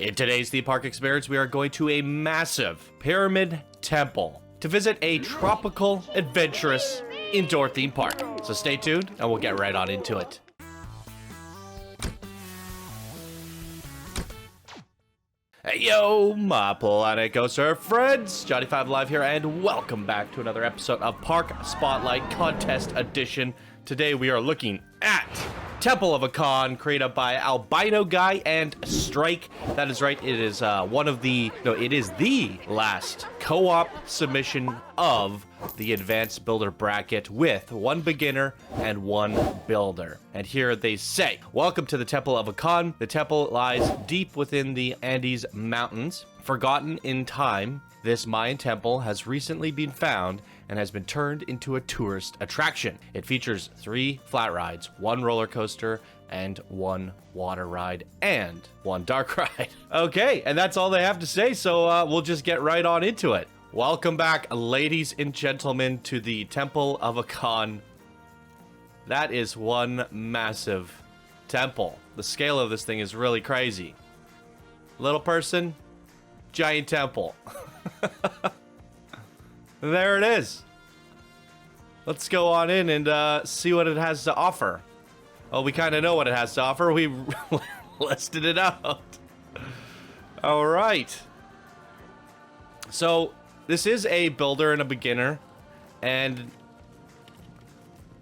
In today's theme park experience, we are going to a massive pyramid temple to visit a tropical, adventurous, indoor theme park. So stay tuned and we'll get right on into it. Hey yo, my Planet Coaster friends! Johnny5 Live here, and welcome back to another episode of Park Spotlight Contest Edition. Today we are looking at Temple of Acan, created by AblinoGuy and Straake. That is right, it is it is the last co-op submission of the Advanced Builder Bracket with one beginner and one builder. And here they say, welcome to the Temple of Acan. The temple lies deep within the Andes Mountains. Forgotten in time, this Mayan temple has recently been found and has been turned into a tourist attraction. It features 3 flat rides, 1 roller coaster, and 1 water ride, and 1 dark ride. Okay, and that's all they have to say, so we'll just get right on into it. Welcome back, ladies and gentlemen, to the Temple of Acan. That is one massive temple. The scale of this thing is really crazy. Little person, giant temple. There it is. Let's go on in and see what it has to offer. Well, we kind of know what it has to offer. We listed it out. All right. So this is a builder and a beginner, and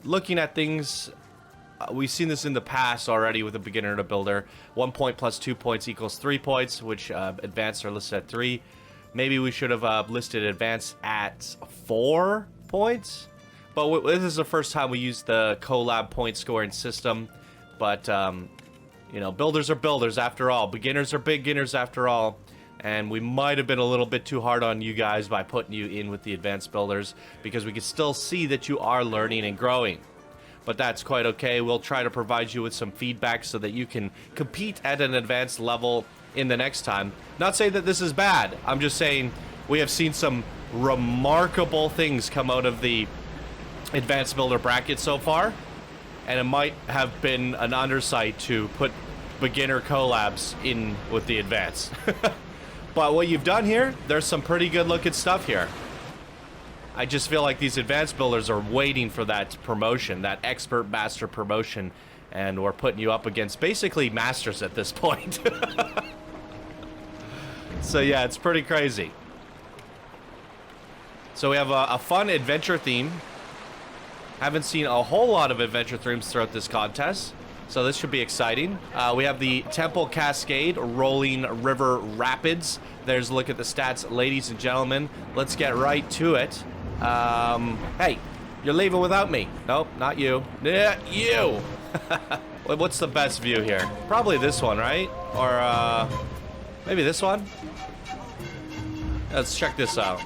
looking at things, we've seen this in the past already with a beginner and a builder. 1 point plus 2 points equals 3 points, which advanced are listed at 3. Maybe we should have listed advanced at 4 points. But this is the first time we use the collab point scoring system. But, you know, builders are builders after all. Beginners are beginners after all. And we might have been a little bit too hard on you guys by putting you in with the advanced builders, because we can still see that you are learning and growing. But that's quite okay. We'll try to provide you with some feedback so that you can compete at an advanced level in the next time. Not saying that this is bad. I'm just saying we have seen some remarkable things come out of the advanced builder bracket so far, and it might have been an undersight to put beginner collabs in with the advanced. But what you've done here, there's some pretty good looking stuff here. I just feel like these advanced builders are waiting for that promotion, that expert master promotion, and we're putting you up against basically masters at this point. So yeah, it's pretty crazy. So we have a fun adventure theme. Haven't seen a whole lot of adventure themes throughout this contest, so this should be exciting. We have the Temple Cascade, Rolling River Rapids. There's a look at the stats, ladies and gentlemen. Let's get right to it. Hey, you're leaving without me. Nope, not you. Yeah, you. What's the best view here? Probably this one, right? Or maybe this one? Let's check this out.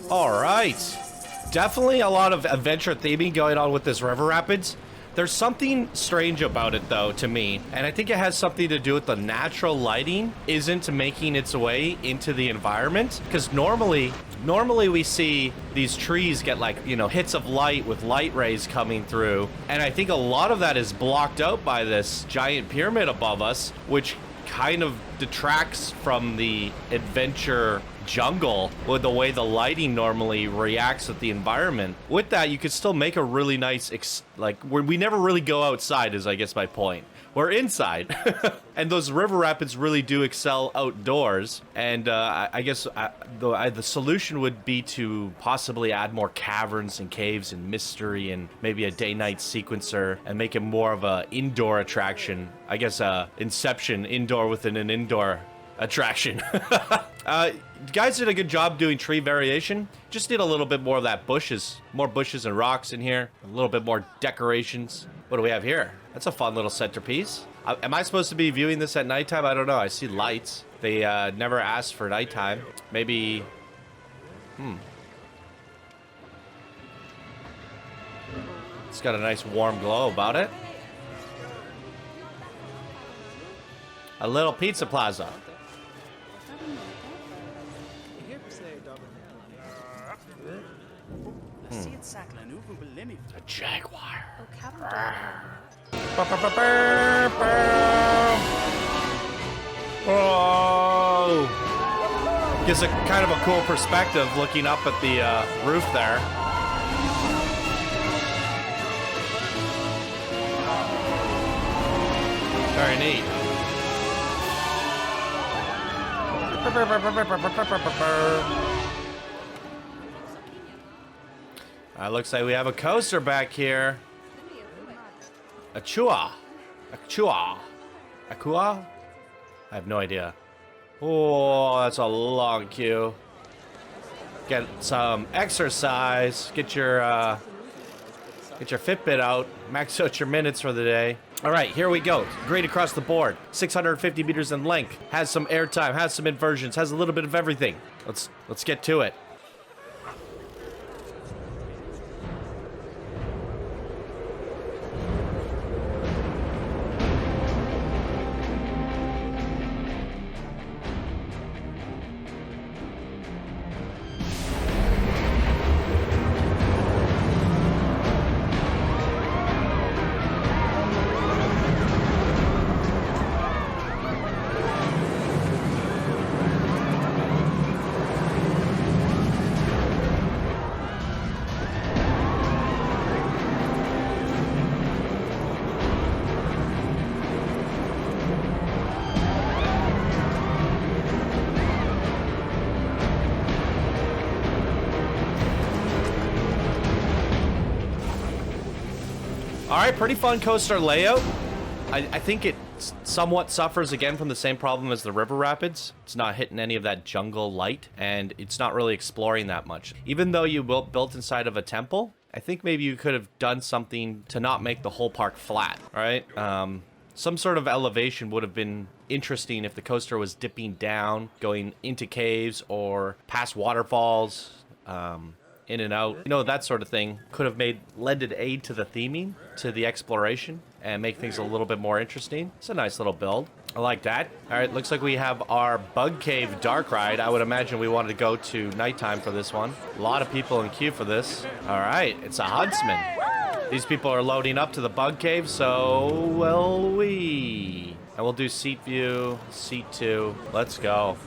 All right. Definitely a lot of adventure theming going on with this river rapids. There's something strange about it, though, to me, and I think it has something to do with the natural lighting isn't making its way into the environment, because normally we see these trees get, like, you know, hits of light with light rays coming through, and I think a lot of that is blocked out by this giant pyramid above us, which kind of detracts from the adventure jungle with the way the lighting normally reacts with the environment. With that, you could still make a really nice we never really go outside is I guess my point. We're inside. And those river rapids really do excel outdoors, and I guess the solution would be to possibly add more caverns and caves and mystery and maybe a day-night sequencer and make it more of a indoor attraction. I guess Inception, indoor within an indoor attraction. You guys did a good job doing tree variation. Just need a little bit more of that more bushes and rocks in here. A little bit more decorations. What do we have here? That's a fun little centerpiece. Am I supposed to be viewing this at nighttime? I don't know. I see lights. They never asked for nighttime. Maybe... It's got a nice warm glow about it. A little pizza plaza. A jaguar. Oh! Gives a kind of a cool perspective looking up at the roof there. Very neat. Looks like we have a coaster back here. Akua? I have no idea. Oh, that's a long queue. Get some exercise. Get your Fitbit out. Max out your minutes for the day. All right, here we go. Great across the board. 650 meters in length. Has some airtime. Has some inversions. Has a little bit of everything. Let's get to it. Alright, pretty fun coaster layout. I think it somewhat suffers again from the same problem as the river rapids. It's not hitting any of that jungle light, and it's not really exploring that much. Even though you built inside of a temple, I think maybe you could have done something to not make the whole park flat, right? Some sort of elevation would have been interesting if the coaster was dipping down, going into caves or past waterfalls, in and out. You know, that sort of thing could have lended aid to the theming, to the exploration, and make things a little bit more interesting. It's a nice little build. I like that. All right, looks like we have our Bug Cave Dark Ride. I would imagine we wanted to go to nighttime for this one. A lot of people in queue for this. All right, it's a Huntsman. These people are loading up to the Bug Cave, so will we. And we'll do seat view, seat 2. Let's go.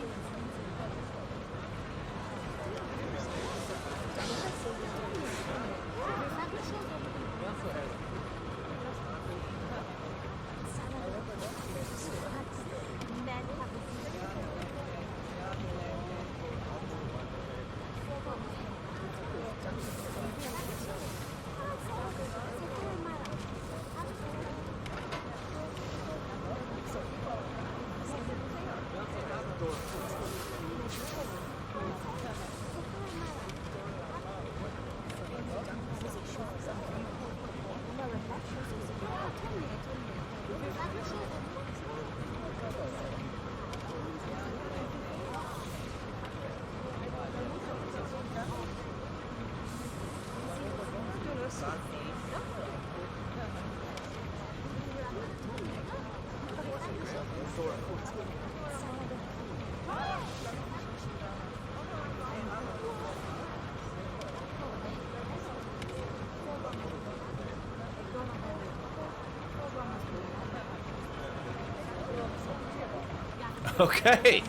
Okay.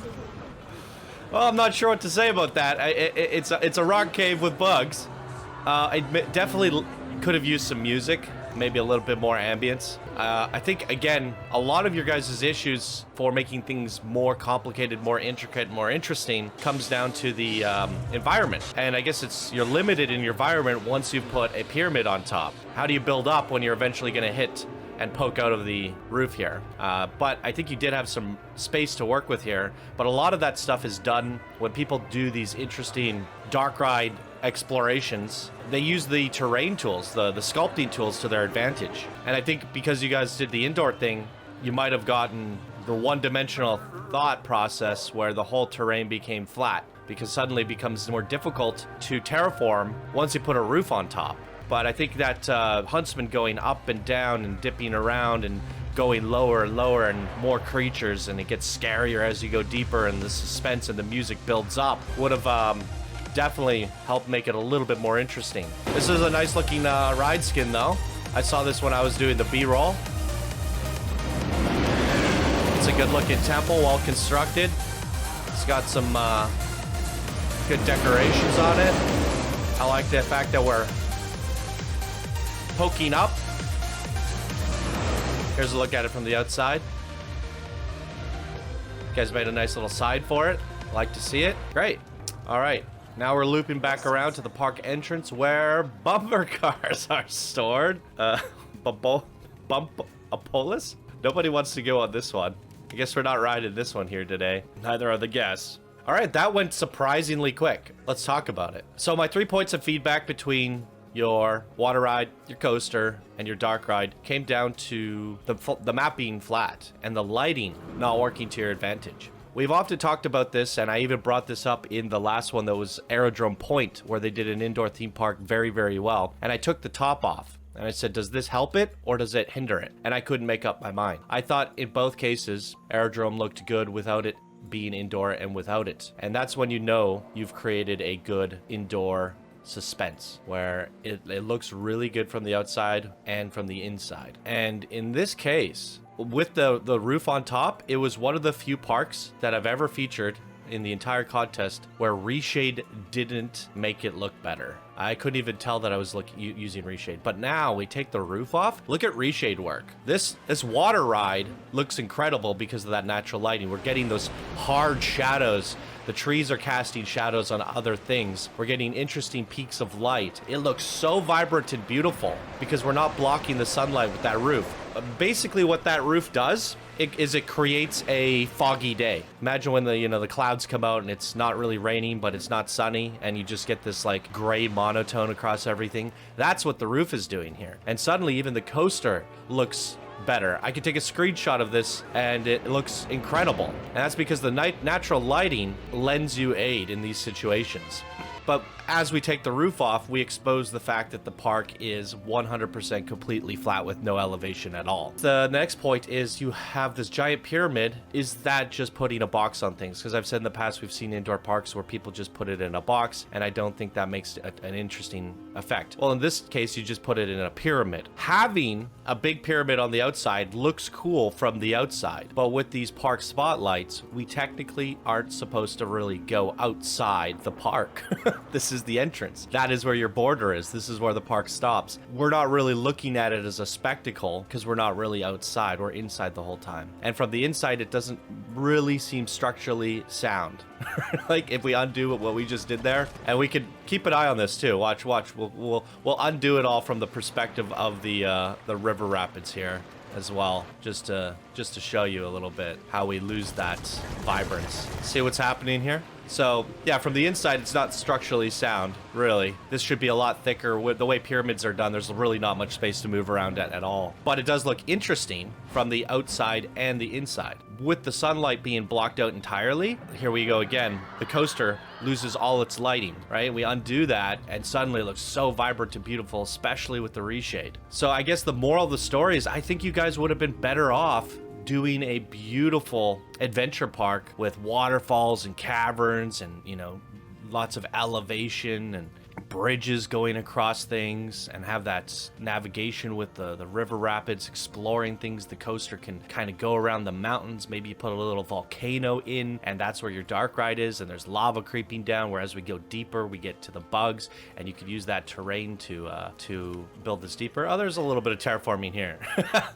Well, I'm not sure what to say about that. It's a rock cave with bugs. It definitely could have used some music, maybe a little bit more ambience. I think, again, a lot of your guys' issues for making things more complicated, more intricate, more interesting comes down to the environment. And I guess you're limited in your environment once you've put a pyramid on top. How do you build up when you're eventually going to hit and poke out of the roof here? But I think you did have some space to work with here. But a lot of that stuff is done when people do these interesting dark ride explorations. They use the terrain tools, the sculpting tools to their advantage. And I think because you guys did the indoor thing, you might have gotten the one-dimensional thought process where the whole terrain became flat, because suddenly it becomes more difficult to terraform once you put a roof on top. But I think that Huntsman going up and down and dipping around and going lower and lower and more creatures, and it gets scarier as you go deeper and the suspense and the music builds up, would have definitely helped make it a little bit more interesting. This is a nice looking ride skin though. I saw this when I was doing the B-roll. It's a good looking temple, well constructed. It's got some good decorations on it. I like the fact that we're poking up. Here's a look at it from the outside. You guys made a nice little side for it. Like to see it. Great. All right. Now we're looping back around to the park entrance where bumper cars are stored. Bumpolis? Nobody wants to go on this one. I guess we're not riding this one here today. Neither are the guests. All right, that went surprisingly quick. Let's talk about it. So my 3 points of feedback between your water ride, your coaster, and your dark ride came down to the map being flat and the lighting not working to your advantage. We've often talked about this, and I even brought this up in the last one that was Aerodrome Point, where they did an indoor theme park very, very well. And I took the top off, and I said, does this help it, or does it hinder it? And I couldn't make up my mind. I thought in both cases, Aerodrome looked good without it being indoor and without it. And that's when you know you've created a good indoor suspense, where it looks really good from the outside and from the inside. And in this case, with the roof on top, it was one of the few parks that I've ever featured in the entire contest where reshade didn't make it look better. I couldn't even tell that I was using reshade. But now we take the roof off. Look at reshade work. This water ride looks incredible because of that natural lighting. We're getting those hard shadows. The trees are casting shadows on other things. We're getting interesting peaks of light. It looks so vibrant and beautiful because we're not blocking the sunlight with that roof. Basically what that roof does is it creates a foggy day. Imagine when the clouds come out and it's not really raining, but it's not sunny, and you just get this like gray monotone across everything. That's what the roof is doing here. And suddenly even the coaster looks better. I could take a screenshot of this and it looks incredible. And that's because the natural lighting lends you aid in these situations. But as we take the roof off, we expose the fact that the park is 100% completely flat with no elevation at all. The next point is you have this giant pyramid. Is that just putting a box on things? Because I've said in the past, we've seen indoor parks where people just put it in a box, and I don't think that makes an interesting effect. Well, in this case, you just put it in a pyramid. Having a big pyramid on the outside looks cool from the outside, but with these park spotlights, we technically aren't supposed to really go outside the park. This is the entrance. That is where your border is. This is where the park stops. We're not really looking at it as a spectacle because we're not really outside. We're inside the whole time. And from the inside, it doesn't really seem structurally sound. Like if we undo what we just did there, and we could keep an eye on this too. Watch. We'll undo it all from the perspective of the river rapids here as well, just to show you a little bit how we lose that vibrance. See what's happening here? So yeah, from the inside, it's not structurally sound, really. This should be a lot thicker. With the way pyramids are done, there's really not much space to move around at all. But it does look interesting from the outside and the inside. With the sunlight being blocked out entirely, here we go again. The coaster loses all its lighting, right? We undo that, and suddenly it looks so vibrant and beautiful, especially with the reshade. So I guess the moral of the story is I think you guys would have been better off doing a beautiful adventure park with waterfalls and caverns and, you know, lots of elevation and bridges going across things, and have that navigation with the river rapids, exploring things. The coaster can kind of go around the mountains. Maybe you put a little volcano in, and that's where your dark ride is, and there's lava creeping down, where as we go deeper we get to the bugs, and you could use that terrain to build this deeper. Oh, there's a little bit of terraforming here.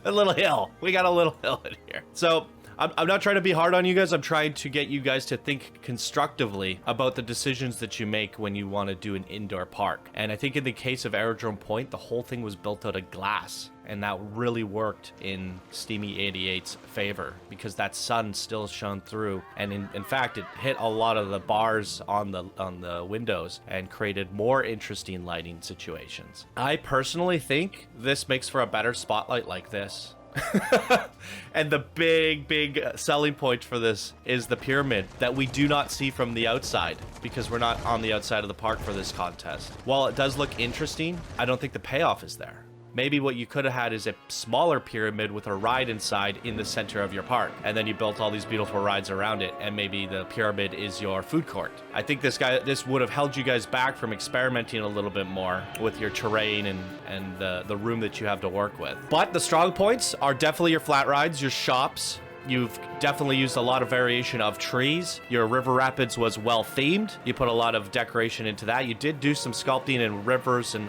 A little hill. We got a little hill in here. So I'm not trying to be hard on you guys. I'm trying to get you guys to think constructively about the decisions that you make when you want to do an indoor park. And I think in the case of Aerodrome Point, the whole thing was built out of glass. And that really worked in Steamy 88's favor, because that sun still shone through. And in fact, it hit a lot of the bars on the windows and created more interesting lighting situations. I personally think this makes for a better spotlight like this. And the big selling point for this is the pyramid that we do not see from the outside, because we're not on the outside of the park for this contest. While it does look interesting, I don't think the payoff is there. Maybe what you could have had is a smaller pyramid with a ride inside in the center of your park, and then you built all these beautiful rides around it, and maybe the pyramid is your food court. I think this would have held you guys back from experimenting a little bit more with your terrain and the room that you have to work with. But the strong points are definitely your flat rides, your shops. You've definitely used a lot of variation of trees. Your river rapids was well themed. You put a lot of decoration into that. You did do some sculpting in rivers and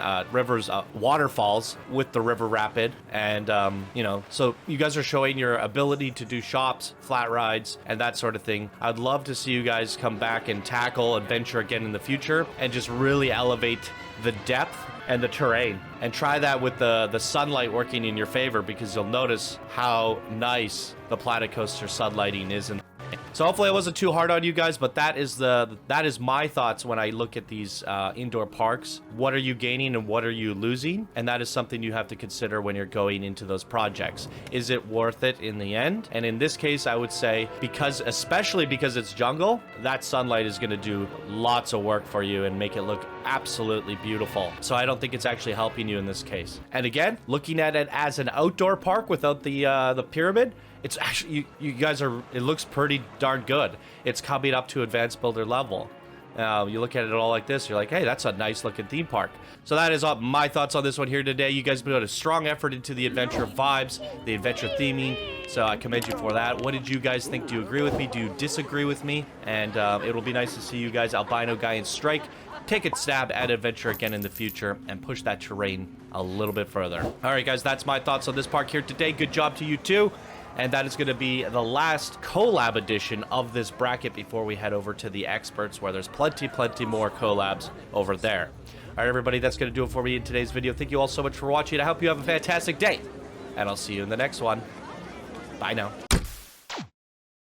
waterfalls with the river rapid. And, you know, so you guys are showing your ability to do shops, flat rides, and that sort of thing. I'd love to see you guys come back and tackle adventure again in the future and just really elevate the depth and the terrain, and try that with the sunlight working in your favor, because you'll notice how nice the Planet Coaster sunlighting is. So hopefully I wasn't too hard on you guys, but that is my thoughts when I look at these indoor parks. What are you gaining and what are you losing? And that is something you have to consider when you're going into those projects. Is it worth it in the end? And in this case, I would say, especially because it's jungle, that sunlight is going to do lots of work for you and make it look absolutely beautiful. So I don't think it's actually helping you in this case. And again, looking at it as an outdoor park without the pyramid, it's actually, you guys are, it looks pretty darn good. It's coming up to advanced builder level. You look at it all like this, you're like, hey, that's a nice looking theme park. So that is all my thoughts on this one here today. You guys put a strong effort into the adventure vibes, the adventure theming. So I commend you for that. What did you guys think? Do you agree with me? Do you disagree with me? And it'll be nice to see you guys, AblinoGuy and Straake, take a stab at adventure again in the future and push that terrain a little bit further. All right, guys, that's my thoughts on this park here today. Good job to you too. And that is going to be the last collab edition of this bracket before we head over to the experts, where there's plenty more collabs over there. All right, everybody, that's going to do it for me in today's video. Thank you all so much for watching. I hope you have a fantastic day, and I'll see you in the next one. Bye now.